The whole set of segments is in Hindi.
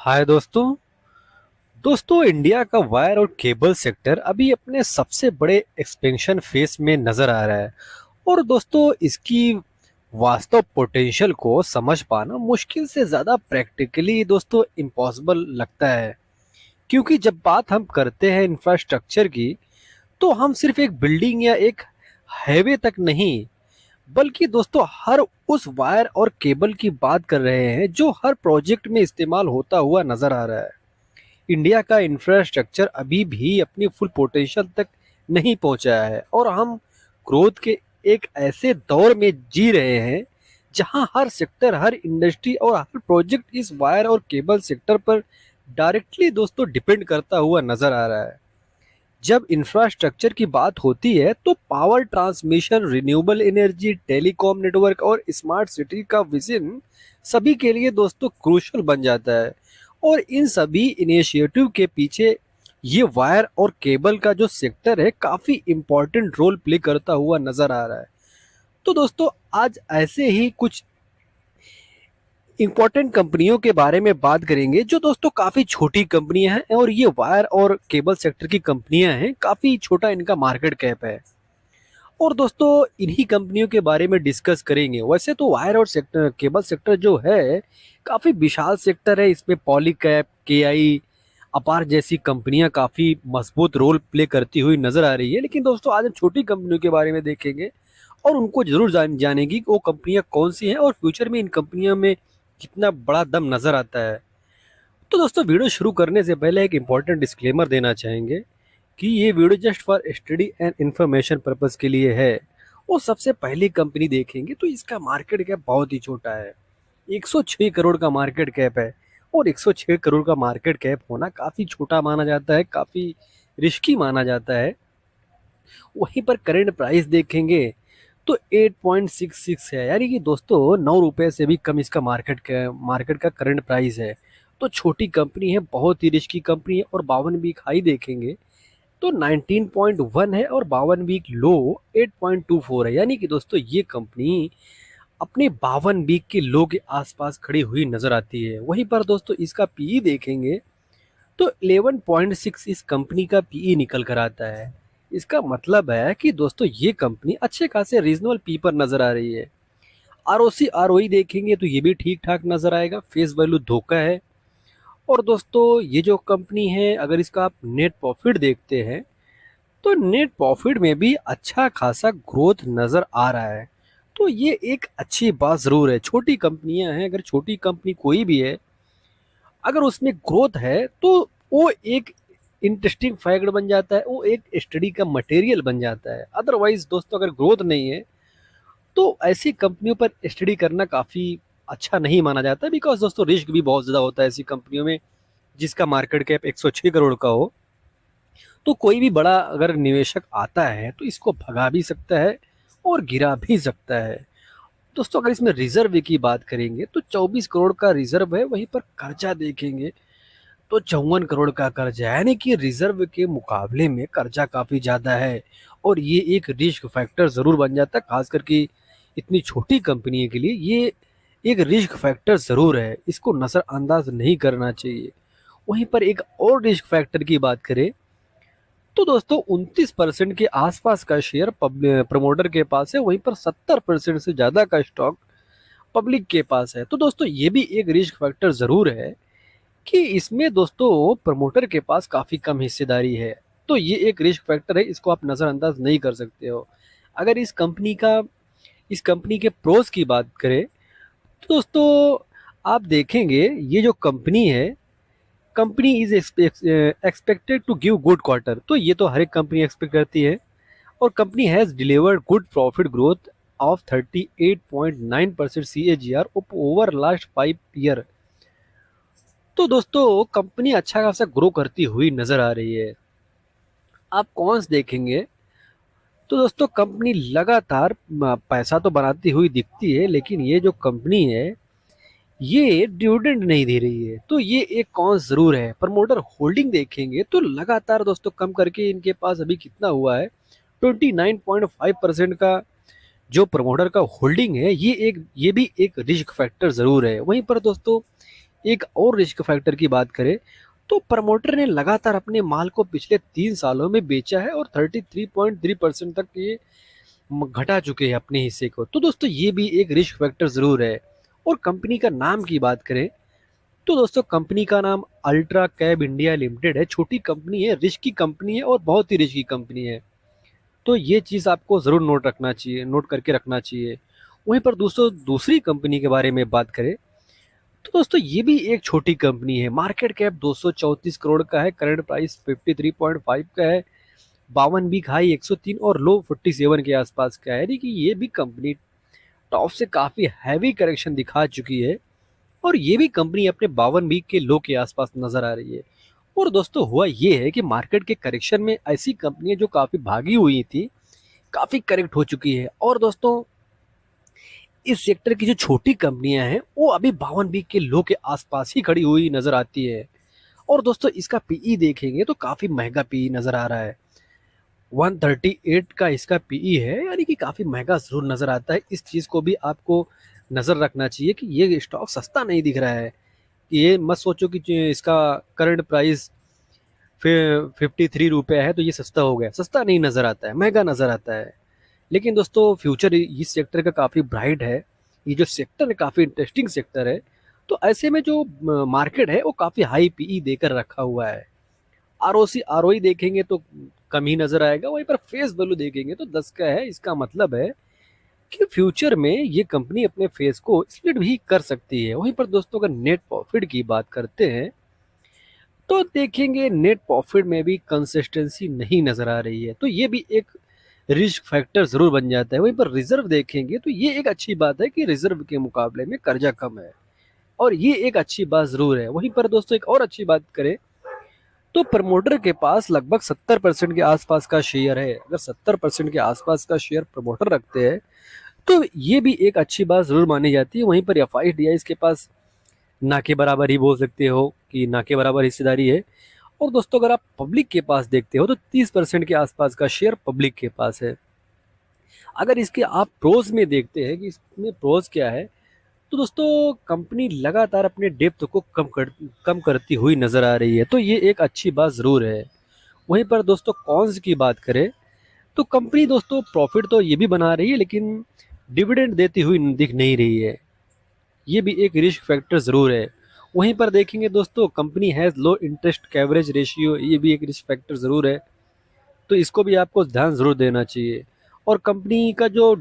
हाय दोस्तों। इंडिया का वायर और केबल सेक्टर अभी अपने सबसे बड़े एक्सपेंशन फेस में नजर आ रहा है। और दोस्तों इसकी वास्तव पोटेंशियल को समझ पाना मुश्किल से ज़्यादा प्रैक्टिकली दोस्तों इम्पॉसिबल लगता है। क्योंकि जब बात हम करते हैं इंफ्रास्ट्रक्चर की, तो हम सिर्फ एक बिल्डिंग या एक हाईवे तक नहीं, बल्कि दोस्तों हर उस वायर और केबल की बात कर रहे हैं जो हर प्रोजेक्ट में इस्तेमाल होता हुआ नजर आ रहा है। इंडिया का इंफ्रास्ट्रक्चर अभी भी अपनी फुल पोटेंशियल तक नहीं पहुंचा है और हम ग्रोथ के एक ऐसे दौर में जी रहे हैं जहां हर सेक्टर, हर इंडस्ट्री और हर प्रोजेक्ट इस वायर और केबल सेक्टर पर डायरेक्टली दोस्तों डिपेंड करता हुआ नजर आ रहा है। जब इंफ्रास्ट्रक्चर की बात होती है तो power transmission, renewable energy, telecom network और स्मार्ट सिटी का विजन सभी के लिए दोस्तों क्रूशल बन जाता है। और इन सभी इनिशिएटिव के पीछे ये वायर और केबल का जो सेक्टर है काफी इंपॉर्टेंट रोल प्ले करता हुआ नजर आ रहा है। तो दोस्तों आज ऐसे ही कुछ इंपॉर्टेंट कंपनियों के बारे में बात करेंगे जो दोस्तों काफी छोटी कंपनियां हैं और ये वायर और केबल सेक्टर की कंपनियां हैं, काफी छोटा इनका मार्केट कैप है। और दोस्तों इन्हीं कंपनियों के बारे में डिस्कस करेंगे। वैसे तो वायर और सेक्टर केबल सेक्टर जो है काफी विशाल सेक्टर है, इसमें पॉलीकैब, केआई, अपार जैसी कंपनियां काफी मजबूत रोल प्ले करती हुई नजर आ रही है। लेकिन दोस्तों आज हम छोटी कंपनियों के बारे में देखेंगे और उनको जरूर जानेंगे कि वो कंपनियां कौन सी हैं और फ्यूचर में इन कंपनियों में कितना बड़ा दम नजर आता है। तो दोस्तों वीडियो शुरू करने से पहले एक इम्पॉर्टेंट डिस्क्लेमर देना चाहेंगे कि ये video just for study and information purpose के लिए है। और सबसे पहली कंपनी देखेंगे तो इसका मार्केट कैप बहुत ही छोटा है, 106 करोड़ का मार्केट कैप है। और 106 करोड़ का मार्केट कैप होना काफ़ी छोटा माना जाता है, काफ़ी रिस्की माना जाता है। वहीं पर करंट प्राइस देखेंगे तो 8.66 है, यानी कि दोस्तों 9 रुपए से भी कम इसका मार्केट का करंट प्राइस है। तो छोटी कंपनी है, बहुत ही रिस्की कंपनी है। और 52 वीक हाई देखेंगे तो 19.1 है और 52 वीक लो 8.24 है, यानी कि दोस्तों ये कंपनी अपने 52 वीक के लो के आसपास खड़ी हुई नजर आती है। वहीं पर दोस्तों इसका पीई देखेंगे तो 11.6 इस कंपनी का पीई निकल कर आता है। इसका मतलब है कि दोस्तों ये कंपनी अच्छे खासे रीजनेबल पी पर नजर आ रही है। आरओसी आरओई देखेंगे तो ये भी ठीक ठाक नजर आएगा, फेस वैल्यू धोखा है। और दोस्तों ये जो कंपनी है, अगर इसका आप नेट प्रॉफिट देखते हैं तो नेट प्रॉफिट में भी अच्छा खासा ग्रोथ नजर आ रहा है। तो ये एक अच्छी बात जरूर है। छोटी कंपनियां हैं, अगर छोटी कंपनी कोई भी है, अगर उसमें ग्रोथ है तो वो एक इंटरेस्टिंग फैक्ट बन जाता है, वो एक स्टडी का मटेरियल बन जाता है। अदरवाइज दोस्तों अगर ग्रोथ नहीं है तो ऐसी कंपनियों पर स्टडी करना काफ़ी अच्छा नहीं माना जाता, बिकॉज दोस्तों रिस्क भी बहुत ज़्यादा होता है ऐसी कंपनियों में जिसका मार्केट कैप 106 करोड़ का हो। तो कोई भी बड़ा अगर निवेशक आता है तो इसको भगा भी सकता है और गिरा भी सकता है। दोस्तों अगर इसमें रिजर्व की बात करेंगे तो 24 करोड़ का रिजर्व है। वहीं पर कर्जा देखेंगे तो 54 करोड़ का कर्जा है, यानी कि रिजर्व के मुकाबले में कर्जा काफी ज्यादा है। और ये एक रिस्क फैक्टर जरूर बन जाता है, खास करके इतनी छोटी कंपनी के लिए ये एक रिस्क फैक्टर जरूर है, इसको नजरअंदाज नहीं करना चाहिए। वहीं पर एक और रिस्क फैक्टर की बात करें तो दोस्तों 29% के आसपास का शेयर प्रमोटर के पास है, वहीं पर 70% से ज्यादा का स्टॉक पब्लिक के पास है। तो दोस्तों ये भी एक रिस्क फैक्टर जरूर है कि इसमें दोस्तों प्रमोटर के पास काफी कम हिस्सेदारी है। तो ये एक रिस्क फैक्टर है, इसको आप नजरअंदाज नहीं कर सकते हो। अगर इस कंपनी के प्रोस की बात करें तो दोस्तों आप देखेंगे ये जो कंपनी है, company is expected to give good quarter. तो ये तो हर एक कंपनी एक्सपेक्ट करती है। और company has delivered good profit growth of 38.9% CAGR over last 5 year. तो दोस्तों कंपनी अच्छा खासा ग्रो करती हुई नजर आ रही है। आप कौन देखेंगे तो दोस्तों कंपनी लगातार पैसा तो बनाती हुई दिखती है, लेकिन ये जो कंपनी है ये डिविडेंड नहीं दे रही है। तो ये एक कौन जरूर है। प्रमोटर होल्डिंग देखेंगे तो लगातार दोस्तों कम करके इनके पास अभी कितना हुआ है, 29.5% का जो प्रमोटर का होल्डिंग है। ये भी एक रिस्क फैक्टर जरूर है। वहीं पर दोस्तों एक और रिस्क फैक्टर की बात करें तो प्रमोटर ने लगातार अपने माल को पिछले 3 सालों में बेचा है और 33.3% तक ये घटा चुके हैं अपने हिस्से को। तो दोस्तों ये भी एक रिस्क फैक्टर जरूर है। और कंपनी का नाम की बात करें तो दोस्तों कंपनी का नाम अल्ट्रा कैब इंडिया लिमिटेड है। छोटी कंपनी है, रिस्की कंपनी है और बहुत ही रिस्की कंपनी है। तो ये चीज़ आपको ज़रूर नोट करके रखना चाहिए। वहीं पर दोस्तों दूसरी कंपनी के बारे में बात करें तो दोस्तों ये भी एक छोटी कंपनी है। मार्केट कैप 234 करोड़ का है, करंट प्राइस 53.5 का है, 52 वीक हाई 103 और लो 47 के आसपास का है। यानी कि ये भी कंपनी टॉप से काफ़ी हैवी करेक्शन दिखा चुकी है और ये भी कंपनी अपने 52 वीक के लो के आसपास नजर आ रही है। और दोस्तों हुआ ये है कि मार्केट के करेक्शन में ऐसी कंपनियां जो काफ़ी भागी हुई थी काफ़ी करेक्ट हो चुकी है। और दोस्तों इस सेक्टर की जो छोटी कंपनियां हैं वो अभी 52 के लो के आसपास ही खड़ी हुई नजर आती है। और दोस्तों इसका पीई देखेंगे तो काफी महंगा पीई नजर आ रहा है। 138 का इसका पीई है, यानी कि काफी महंगा जरूर नजर आता है। इस चीज को भी आपको नजर रखना चाहिए कि ये स्टॉक सस्ता नहीं दिख रहा है। ये मत सोचो कि इसका करंट प्राइस 53 रुपये है तो ये सस्ता हो गया। सस्ता नहीं नजर आता है, महंगा नजर आता है। लेकिन दोस्तों फ्यूचर इस सेक्टर का काफ़ी ब्राइट है। ये जो सेक्टर है काफ़ी इंटरेस्टिंग सेक्टर है। तो ऐसे में जो मार्केट है वो काफ़ी हाई पीई देकर रखा हुआ है। आरओसी आरओई देखेंगे तो कम ही नज़र आएगा। वहीं पर फेस वैल्यू देखेंगे तो 10 का है। इसका मतलब है कि फ्यूचर में ये कंपनी अपने फेस को स्प्लिट भी कर सकती है। वहीं पर दोस्तों अगर नेट प्रॉफिट की बात करते हैं तो देखेंगे नेट प्रॉफिट में भी कंसिस्टेंसी नहीं नज़र आ रही है। तो ये भी एक रिस्क फैक्टर जरूर बन जाता है। वहीं पर रिजर्व देखेंगे तो ये एक अच्छी बात है कि रिजर्व के मुकाबले में कर्जा कम है और ये एक अच्छी बात जरूर है। वहीं पर दोस्तों एक और अच्छी बात करें तो प्रमोटर के पास लगभग 70% के आसपास का शेयर है। अगर 70% के आसपास का शेयर प्रमोटर रखते हैं तो ये भी एक अच्छी बात जरूर मानी जाती है। वहीं पर एफ आई डी आई के पास ना के बराबर ही बोल सकते हो कि ना के बराबर हिस्सेदारी है। और दोस्तों अगर आप पब्लिक के पास देखते हो तो 30% के आसपास का शेयर पब्लिक के पास है। अगर इसके आप प्रोज में देखते हैं कि इसमें प्रोज क्या है तो दोस्तों कंपनी लगातार अपने डेप्थ को कम करती हुई नजर आ रही है। तो ये एक अच्छी बात जरूर है। वहीं पर दोस्तों कॉन्स की बात करें तो कंपनी दोस्तों प्रॉफिट तो ये भी बना रही है लेकिन डिविडेंड देती हुई दिख नहीं रही है। ये भी एक रिस्क फैक्टर जरूर है। वहीं पर देखेंगे दोस्तों company has low interest coverage ratio, ये भी एक रिस्क फैक्टर जरूर है। तो इसको भी आपको ध्यान जरूर देना चाहिए। और कंपनी का जो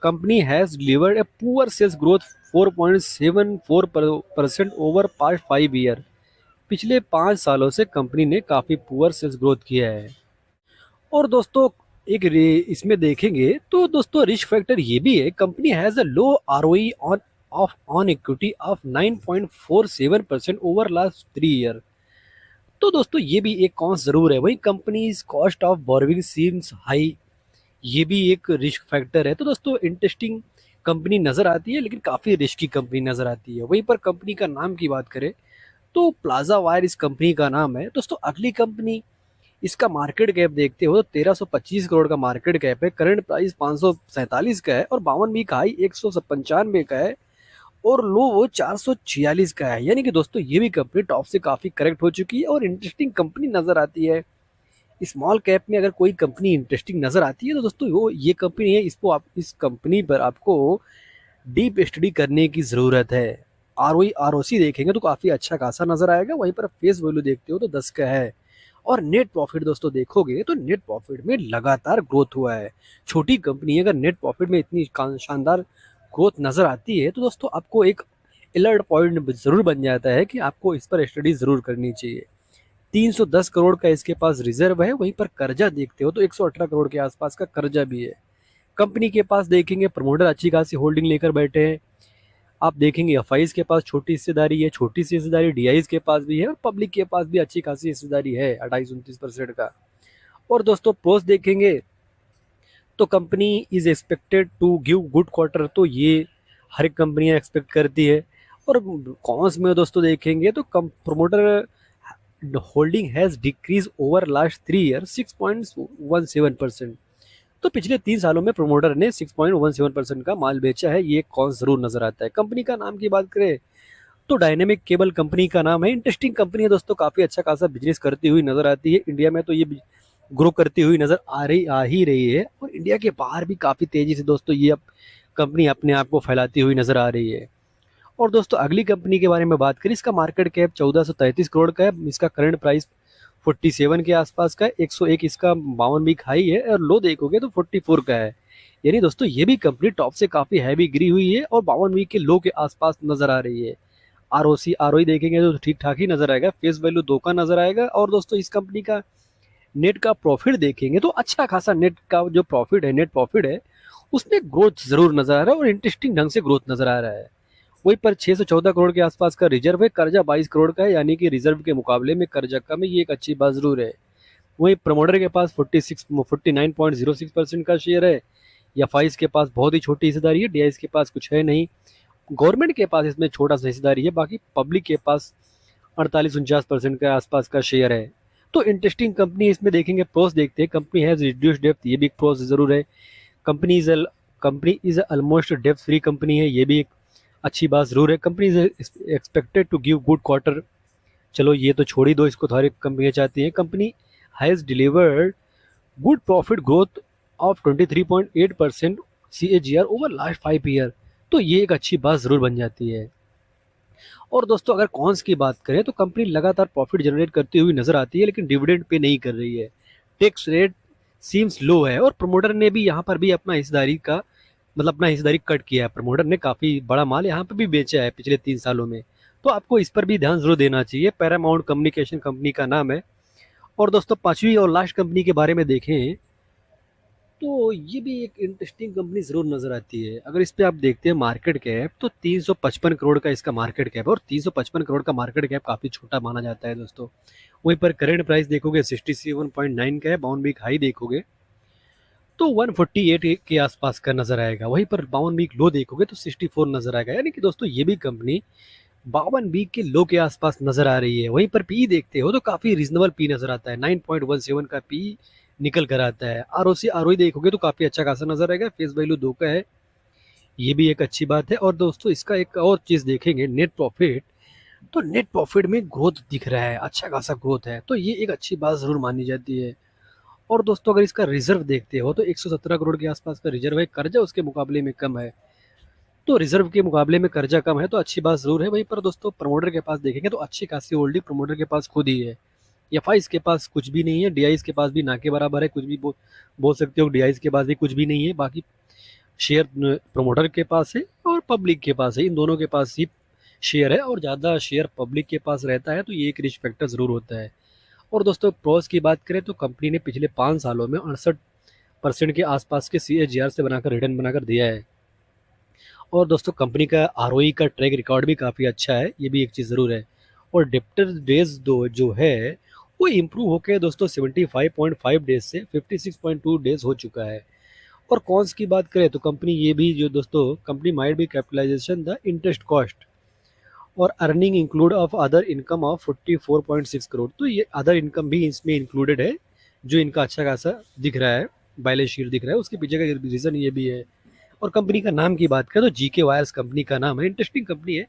company has delivered a poor sales growth 4.74% over past 5 year. पिछले 5 सालों से कंपनी ने काफ़ी पुअर सेल्स ग्रोथ किया है। और दोस्तों इसमें देखेंगे तो दोस्तों रिस्क फैक्टर ये भी है company has a low ROE on equity of 9.47% over last 3 year. तो दोस्तों ये भी एक कॉन्स जरूर है। वहीं companies cost of borrowing seems high, ये भी एक रिस्क फैक्टर है। तो दोस्तों इंटरेस्टिंग कंपनी नज़र आती है लेकिन काफ़ी रिस्की कंपनी नज़र आती है। वहीं पर कंपनी का नाम की बात करें तो प्लाजा वायर इस कंपनी का नाम है। दोस्तों अगली कंपनी इसका मार्केट कैप देखते हो तो 1325 करोड़ का मार्केट कैप है, करंट प्राइस 547 का है और 52 वीक हाई 195 का है और लो वो 446 का है। यानी कि दोस्तों ये भी कंपनी टॉप से काफ़ी करेक्ट हो चुकी है और इंटरेस्टिंग कंपनी नज़र आती है। स्मॉल कैप में अगर कोई कंपनी इंटरेस्टिंग नज़र आती है तो दोस्तों वो ये कंपनी है। इसको आप इस कंपनी पर आपको डीप स्टडी करने की ज़रूरत है। आर ओ सी देखेंगे तो काफ़ी अच्छा खासा नज़र आएगा। वहीं पर फेस वैल्यू देखते हो तो 10 का है। और नेट प्रॉफिट दोस्तों देखोगे तो नेट प्रॉफिट में लगातार ग्रोथ हुआ है। छोटी कंपनी अगर नेट प्रॉफिट में इतनी शानदार ग्रोथ नज़र आती है तो दोस्तों आपको एक अलर्ट पॉइंट ज़रूर बन जाता है कि आपको इस पर स्टडी ज़रूर करनी चाहिए। 310 करोड़ का इसके पास रिजर्व है। वहीं पर कर्जा देखते हो तो 118 करोड़ के आसपास का कर्जा भी है। कंपनी के पास देखेंगे प्रमोटर अच्छी खासी होल्डिंग लेकर बैठे हैं। आप देखेंगे एफआईज के पास छोटी हिस्सेदारी है, छोटी सी हिस्सेदारी डीआईज के पास भी है और पब्लिक के पास भी अच्छी खासी हिस्सेदारी है 28-29% का। और दोस्तों प्रोस देखेंगे तो company is expected to give good quarter, तो ये हर एक कंपनियां एक्सपेक्ट करती है। और कॉन्स में दोस्तों देखेंगे तो promoter holding has decrease over last 3 year 6.17%। तो पिछले 3 सालों में प्रमोटर ने 6.17% का माल बेचा है। ये कॉन्स जरूर नजर आता है। कंपनी का नाम की बात करें तो डायनेमिक केबल कंपनी का नाम है। इंटरेस्टिंग कंपनी है दोस्तों, काफ़ी अच्छा खासा बिजनेस करती हुई नज़र आती है। इंडिया में तो ये ग्रो करती हुई नज़र आ ही रही है, और इंडिया के बाहर भी काफ़ी तेज़ी से दोस्तों ये अब कंपनी अपने आप को फैलाती हुई नज़र आ रही है। और दोस्तों अगली कंपनी के बारे में बात करें, इसका मार्केट कैप 1433 करोड़ का है। इसका करंट प्राइस 47 के आसपास का है। 101 इसका 52 वीक हाई है, और लो देखोगे तो 44 का है। यानी दोस्तों ये भी कंपनी टॉप से काफ़ी हैवी गिरी हुई है और 52 वीक के लो के आसपास नज़र आ रही है। आरओई देखेंगे तो ठीक ठाक ही नज़र आएगा, फेस वैल्यू 2 का नज़र आएगा। और दोस्तों इस कंपनी का नेट का प्रॉफिट देखेंगे तो अच्छा खासा नेट का जो प्रॉफिट है, नेट प्रॉफिट है, उसमें ग्रोथ जरूर नजर आ रहा है, और इंटरेस्टिंग ढंग से ग्रोथ नजर आ रहा है। वहीं पर 614 करोड़ के आसपास का रिजर्व है। कर्जा 22 करोड़ का है, यानी कि रिजर्व के मुकाबले में कर्जा कम है, ये एक अच्छी बात जरूर है। वहीं प्रमोटर के पास 49.06% का शेयर है। या फाइज के पास बहुत ही छोटी हिस्सेदारी है, डीआईएस के पास कुछ है नहीं। गवर्नमेंट के पास इसमें छोटा सा हिस्सेदारी है, बाकी पब्लिक के पास 48-49% के आसपास का शेयर है। तो इंटरेस्टिंग कंपनी इसमें देखेंगे। प्रोस देखते हैं, कंपनी हैज रिड्यूस्ड डेप्थ, ये भी एक प्रोस जरूर है। Company is company is almost डेप्थ फ्री कंपनी है, ये भी एक अच्छी बात जरूर है। Company is expected to give good quarter, चलो ये तो छोड़ ही दो, इसको तो हर एक कंपनियाँ चाहती हैं। Company has delivered good profit growth of 23.8% CAGR over last 5 year, तो ये एक अच्छी बात जरूर बन जाती है। और दोस्तों अगर कॉन्स की बात करें तो कंपनी लगातार प्रॉफिट जनरेट करती हुई नजर आती है, लेकिन डिविडेंड पे नहीं कर रही है। टैक्स रेट सीम्स लो है, और प्रमोटर ने भी यहाँ पर भी अपना हिस्सेदारी का अपना हिस्सेदारी कट किया है। प्रमोटर ने काफ़ी बड़ा माल यहाँ पर भी बेचा है पिछले 3 सालों में, तो आपको इस पर भी ध्यान जरूर देना चाहिए। पैरामाउंट कम्युनिकेशन कंपनी का नाम है। और दोस्तों पांचवी और लास्ट कंपनी के बारे में देखें तो ये भी एक इंटरेस्टिंग कंपनी ज़रूर नज़र आती है। अगर इस पे आप देखते हैं मार्केट कैप, तो 355 करोड़ का इसका मार्केट कैप है, और 355 करोड़ का मार्केट कैप काफ़ी छोटा माना जाता है दोस्तों। वहीं पर करंट प्राइस देखोगे 67.9 का है, बाउन वीक हाई देखोगे तो 148 के आसपास का नजर आएगा। वहीं पर 52 वीक लो देखोगे तो 64 नजर आएगा। यानी कि दोस्तों ये भी कंपनी 52 वीक के लो के आसपास नजर आ रही है। वहीं पर पी देखते हो तो काफी रीजनेबल पी नजर आता है, 9.17 का पी निकल कर आता है। आरओई देखोगे तो काफी अच्छा खासा नजर आएगा, फेस वैल्यू 2 का है, ये भी एक अच्छी बात है। और दोस्तों इसका एक और चीज देखेंगे, नेट प्रॉफिट, तो नेट प्रॉफिट में ग्रोथ दिख रहा है, अच्छा खासा ग्रोथ है, तो ये एक अच्छी बात जरूर मानी जाती है। और दोस्तों अगर इसका रिजर्व देखते हो तो 117 करोड़ के आसपास का रिजर्व है। कर्जा उसके मुकाबले में कम है, तो रिजर्व के मुकाबले में कर्जा कम है, तो अच्छी बात जरूर है। वहीं पर दोस्तों प्रमोटर के पास देखेंगे तो अच्छी खासी होल्डिंग प्रमोटर के पास खुद ही है। एफआईज के पास कुछ भी नहीं है, डीआईज के पास भी ना के बराबर है, कुछ भी बोल सकते हो। डीआईज के पास भी कुछ भी नहीं है, बाकी शेयर प्रमोटर के पास है और पब्लिक के पास है, इन दोनों के पास ही शेयर है, और ज़्यादा शेयर पब्लिक के पास रहता है, तो ये एक रिस्क फैक्टर ज़रूर होता है। और दोस्तों प्रोस की बात करें तो कंपनी ने पिछले 5 सालों में 68% के आसपास के CAGR से बनाकर रिटर्न बनाकर दिया है। और दोस्तों कंपनी का ROE का ट्रैक रिकॉर्ड भी काफ़ी अच्छा है, ये भी एक चीज़ ज़रूर है। और डेप्टर डेज दो जो है वो इम्प्रूव होकर दोस्तों 75.5 डेज से 56.2 डेज हो चुका है। और कॉन्स की बात करें तो कंपनी ये भी जो दोस्तों कंपनी माइट भी कैपिटलाइजेशन द इंटरेस्ट कॉस्ट और earning include of other income of 44.6 crore, तो ये अदर इनकम भी इसमें इंक्लूडेड है, जो इनका अच्छा खासा दिख रहा है, बैलेंस शीट दिख रहा है, उसके पीछे का रीज़न ये भी है। और कंपनी का नाम की बात करें तो जीके वायर्स कंपनी का नाम है, इंटरेस्टिंग कंपनी है।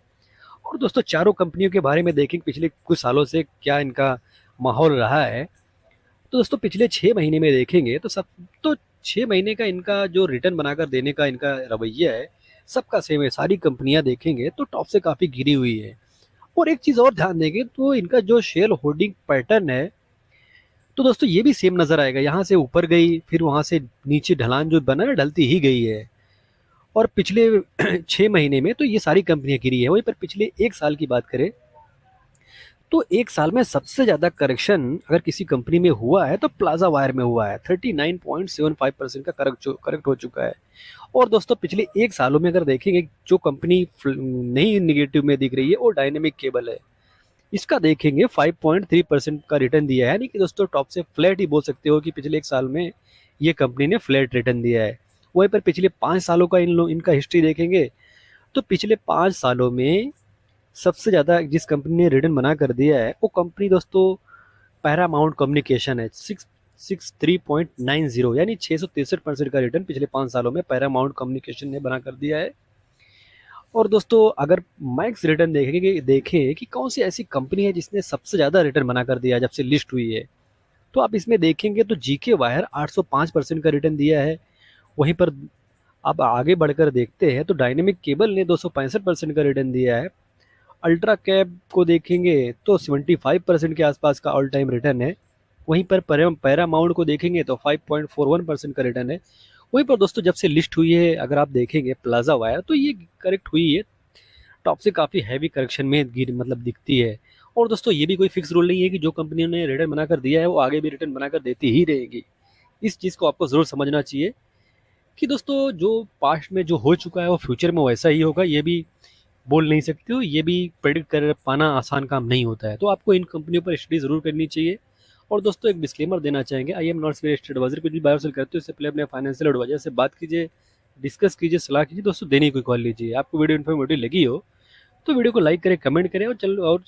और दोस्तों चारों कंपनियों के बारे में देखें पिछले कुछ सालों से क्या इनका माहौल रहा है, तो दोस्तों पिछले 6 महीने में देखेंगे तो 6 महीने का इनका जो रिटर्न बनाकर देने का इनका रवैया है सबका सेम है। सारी कंपनियां देखेंगे तो टॉप से काफ़ी गिरी हुई है। और एक चीज़ और ध्यान देंगे तो इनका जो शेयर होल्डिंग पैटर्न है, तो दोस्तों ये भी सेम नज़र आएगा, यहाँ से ऊपर गई फिर वहाँ से नीचे ढलान जो बना है ढलती ही गई है। और पिछले 6 महीने में तो ये सारी कंपनियां गिरी है। वहीं पर पिछले 1 साल की बात करें तो 1 साल में सबसे ज़्यादा करेक्शन अगर किसी कंपनी में हुआ है तो प्लाजा वायर में हुआ है, 39.75% का करेक्ट हो चुका है। और दोस्तों पिछले 1 सालों में अगर देखेंगे जो कंपनी नहीं निगेटिव में दिख रही है वो डायनेमिक केबल है। इसका देखेंगे 5.3% का रिटर्न दिया है, यानी कि दोस्तों टॉप से फ्लैट ही बोल सकते हो कि पिछले 1 साल में ये कंपनी ने फ्लैट रिटर्न दिया है। वहीं पर पिछले 5 सालों का इनका हिस्ट्री देखेंगे तो पिछले 5 सालों में सबसे ज़्यादा जिस कंपनी ने रिटर्न बना कर दिया है वो कंपनी दोस्तों पैरामाउंट कम्युनिकेशन है। 663.90 यानी 663% का रिटर्न पिछले 5 सालों में पैरामाउंट कम्युनिकेशन ने बना कर दिया है। और दोस्तों अगर मैक्स रिटर्न देखें कि कौन सी ऐसी कंपनी है जिसने सबसे ज़्यादा रिटर्न बना कर दिया जब से लिस्ट हुई है, तो आप इसमें देखेंगे तो जीके वायर 805% का रिटर्न दिया है। वहीं पर अब आगे बढ़कर देखते हैं तो डायनेमिक केबल ने 265% का रिटर्न दिया है। अल्ट्रा कैब को देखेंगे तो 75% के आसपास का ऑल टाइम रिटर्न है। वहीं पर पैरामाउंट को देखेंगे तो 5.41% का रिटर्न है। वहीं पर दोस्तों जब से लिस्ट हुई है अगर आप देखेंगे प्लाजा वायर तो ये करेक्ट हुई है, टॉप से काफ़ी हैवी करेक्शन में गिर मतलब दिखती है। और दोस्तों ये भी कोई फिक्स रूल नहीं है कि जो कंपनी ने रिटर्न बनाकर दिया है वो आगे भी रिटर्न बनाकर देती ही रहेगी। इस चीज़ को आपको ज़रूर समझना चाहिए कि दोस्तों जो पास्ट में जो हो चुका है वो फ्यूचर में वैसा ही होगा, ये भी बोल नहीं सकते हो, ये भी प्रेडिक्ट कर पाना आसान काम नहीं होता है। तो आपको इन कंपनियों पर स्टडी ज़रूर करनी चाहिए। और दोस्तों एक डिस्क्लेमर देना चाहेंगे, I am not real estate adviser. कुछ भी बाय और सेल करते हो इससे पहले अपने फाइनेंशियल एडवाइजर से बात कीजिए, डिस्कस कीजिए, सलाह कीजिए। दोस्तों देने की कोई कॉल लीजिए। आपको वीडियो इन्फॉर्मेटिव लगी हो तो वीडियो को लाइक करें, कमेंट करें और चलो और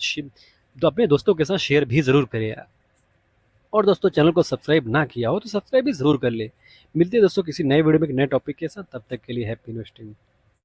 तो अपने दोस्तों के साथ शेयर भी ज़रूर करें यार। और दोस्तों चैनल को सब्सक्राइब ना किया हो तो सब्सक्राइब भी ज़रूर कर ले। मिलते हैं दोस्तों किसी नए वीडियो में एक नए टॉपिक के साथ, तब तक के लिए हैप्पी इन्वेस्टिंग।